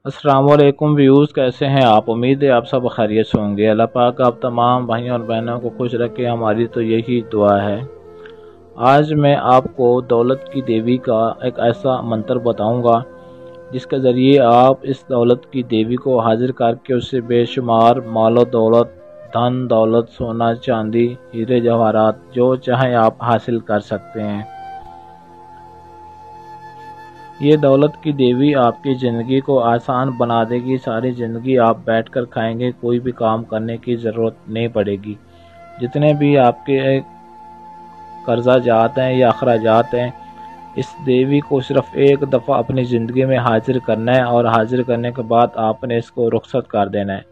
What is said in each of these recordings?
अस्सलाम वालेकुम व्यूज़, कैसे हैं आप। उम्मीद है आप सब खैरियत से होंगे। अल्लाह पाक आप तमाम भाइयों और बहनों को खुश रखे, हमारी तो यही दुआ है। आज मैं आपको दौलत की देवी का एक ऐसा मंत्र बताऊंगा जिसके ज़रिए आप इस दौलत की देवी को हाजिर करके उससे बेशुमार मालो दौलत, धन दौलत, सोना चांदी, हीरे जवाहरात जो चाहें आप हासिल कर सकते हैं। ये दौलत की देवी आपकी ज़िंदगी को आसान बना देगी। सारी ज़िंदगी आप बैठकर खाएंगे, कोई भी काम करने की ज़रूरत नहीं पड़ेगी। जितने भी आपके कर्जा जात हैं या अखराजात हैं, इस देवी को सिर्फ़ एक दफ़ा अपनी ज़िंदगी में हाजिर करना है और हाजिर करने के बाद आपने इसको रुखसत कर देना है।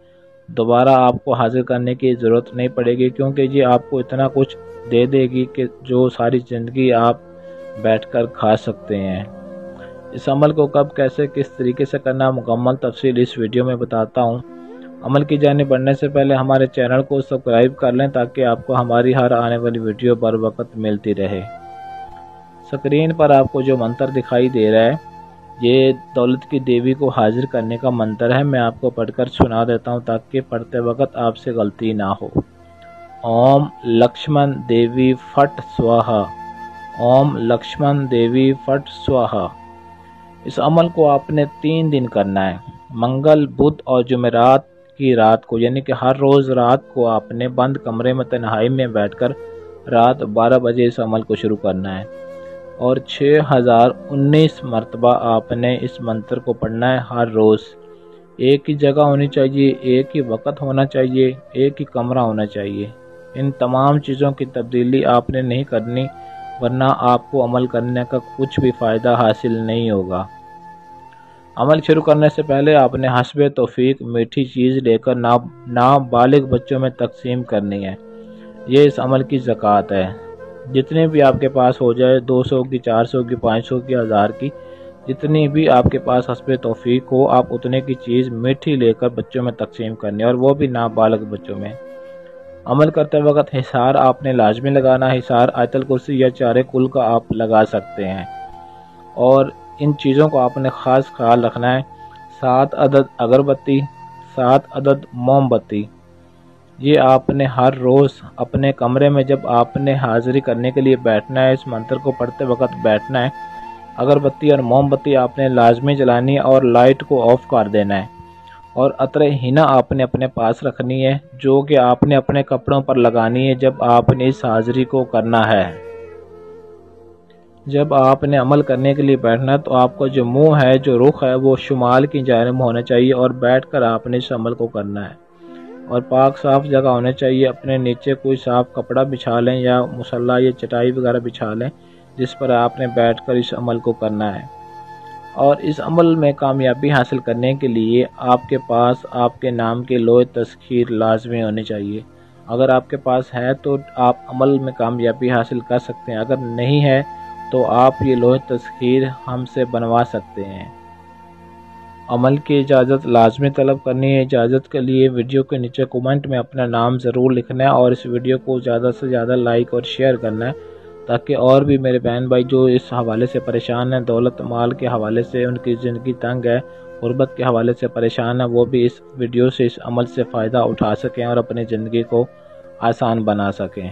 दोबारा आपको हाजिर करने की ज़रूरत नहीं पड़ेगी, क्योंकि ये आपको इतना कुछ दे देगी कि जो सारी ज़िंदगी आप बैठकर खा सकते हैं। इस अमल को कब, कैसे, किस तरीके से करना मुकम्मल तफसील इस वीडियो में बताता हूँ। अमल की जानिब बढ़ने से पहले हमारे चैनल को सब्सक्राइब कर लें ताकि आपको हमारी हर आने वाली वीडियो बर वक्त मिलती रहे। स्क्रीन पर आपको जो मंत्र दिखाई दे रहा है, ये दौलत की देवी को हाजिर करने का मंत्र है। मैं आपको पढ़कर सुना देता हूँ ताकि पढ़ते वक्त आपसे गलती ना हो। ओम लक्ष्मण देवी फट स्वाहा। ओम लक्ष्मण देवी फट स्वाहा। इस अमल को आपने 3 दिन करना है। मंगल, बुध और जुमेरात की रात को, यानी कि हर रोज़ रात को आपने बंद कमरे में तन्हाई में बैठकर रात 12 बजे इस अमल को शुरू करना है और 6019 मरतबा आपने इस मंत्र को पढ़ना है हर रोज़। एक ही जगह होनी चाहिए, एक ही वक्त होना चाहिए, एक ही कमरा होना चाहिए। इन तमाम चीज़ों की तब्दीली आपने नहीं करनी, वरना आपको अमल करने का कुछ भी फ़ायदा हासिल नहीं होगा। अमल शुरू करने से पहले आपने हस्बे तौफीक मीठी चीज़ लेकर नाबालिग बच्चों में तकसीम करनी है। ये इस अमल की ज़कात है। जितने भी आपके पास हो जाए, 200 की, 400 की, 500 की, 1000 की, जितनी भी आपके पास हस्बे तौफीक हो, आप उतने की चीज़ मीठी लेकर बच्चों में तकसीम करनी है, और वो भी नाबालिग बच्चों में। अमल करते वक्त हिसार आपने लाजमी लगाना है। हिसार आयतल कुर्सी या चारे कुल का आप लगा सकते हैं, और इन चीज़ों को आपने ख़ास ख्याल रखना है। 7 अदद अगरबत्ती, 7 अदद मोमबत्ती, ये आपने हर रोज़ अपने कमरे में जब आपने हाज़िरी करने के लिए बैठना है, इस मंत्र को पढ़ते वक्त बैठना है, अगरबत्ती और मोमबत्ती आपने लाजमी जलानी है और लाइट को ऑफ़ कर देना है। और अतरे हिना आपने अपने पास रखनी है, जो कि आपने अपने कपड़ों पर लगानी है जब आपने इस हाज़िरी को करना है। जब आपने अमल करने के लिए बैठना है तो आपका जो मुंह है, जो रुख है, वो शुमाल की जानिब होना चाहिए और बैठकर आपने इस अमल को करना है। और पाक साफ़ जगह होनी चाहिए। अपने नीचे कोई साफ़ कपड़ा बिछा लें या मुसल्ला या चटाई वगैरह बिछा लें, जिस पर आपने बैठकर इस अमल को करना है। और इस अमल में कामयाबी हासिल करने के लिए आपके पास आपके नाम के लोहे तस्खीर लाजमी होनी चाहिए। अगर आपके पास है तो आप अमल में कामयाबी हासिल कर सकते हैं, अगर नहीं है तो आप ये लोहे तस्खीर हमसे बनवा सकते हैं। अमल की इजाज़त लाजमी तलब करनी है। इजाज़त के लिए वीडियो के नीचे कमेंट में अपना नाम ज़रूर लिखना है और इस वीडियो को ज़्यादा से ज़्यादा लाइक और शेयर करना है, ताकि और भी मेरे बहन भाई जो इस हवाले से परेशान हैं, दौलत माल के हवाले से उनकी ज़िंदगी तंग है, गुर्बत के हवाले से परेशान है, वो भी इस वीडियो से, इस अमल से फ़ायदा उठा सकें और अपनी ज़िंदगी को आसान बना सकें।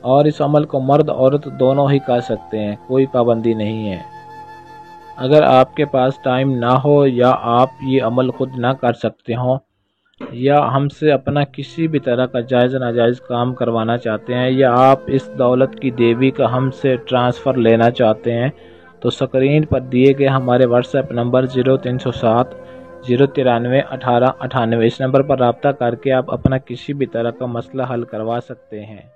और इस अमल को मर्द औरत दोनों ही कर सकते हैं, कोई पाबंदी नहीं है। अगर आपके पास टाइम ना हो या आप ये अमल खुद ना कर सकते हों, या हमसे अपना किसी भी तरह का जायज़ नाजायज़ काम करवाना चाहते हैं, या आप इस दौलत की देवी का हमसे ट्रांसफ़र लेना चाहते हैं, तो स्क्रीन पर दिए गए हमारे व्हाट्सएप नंबर 0307 093 1898, इस नंबर पर रब्ता करके आप अपना किसी भी तरह का मसला हल करवा सकते हैं।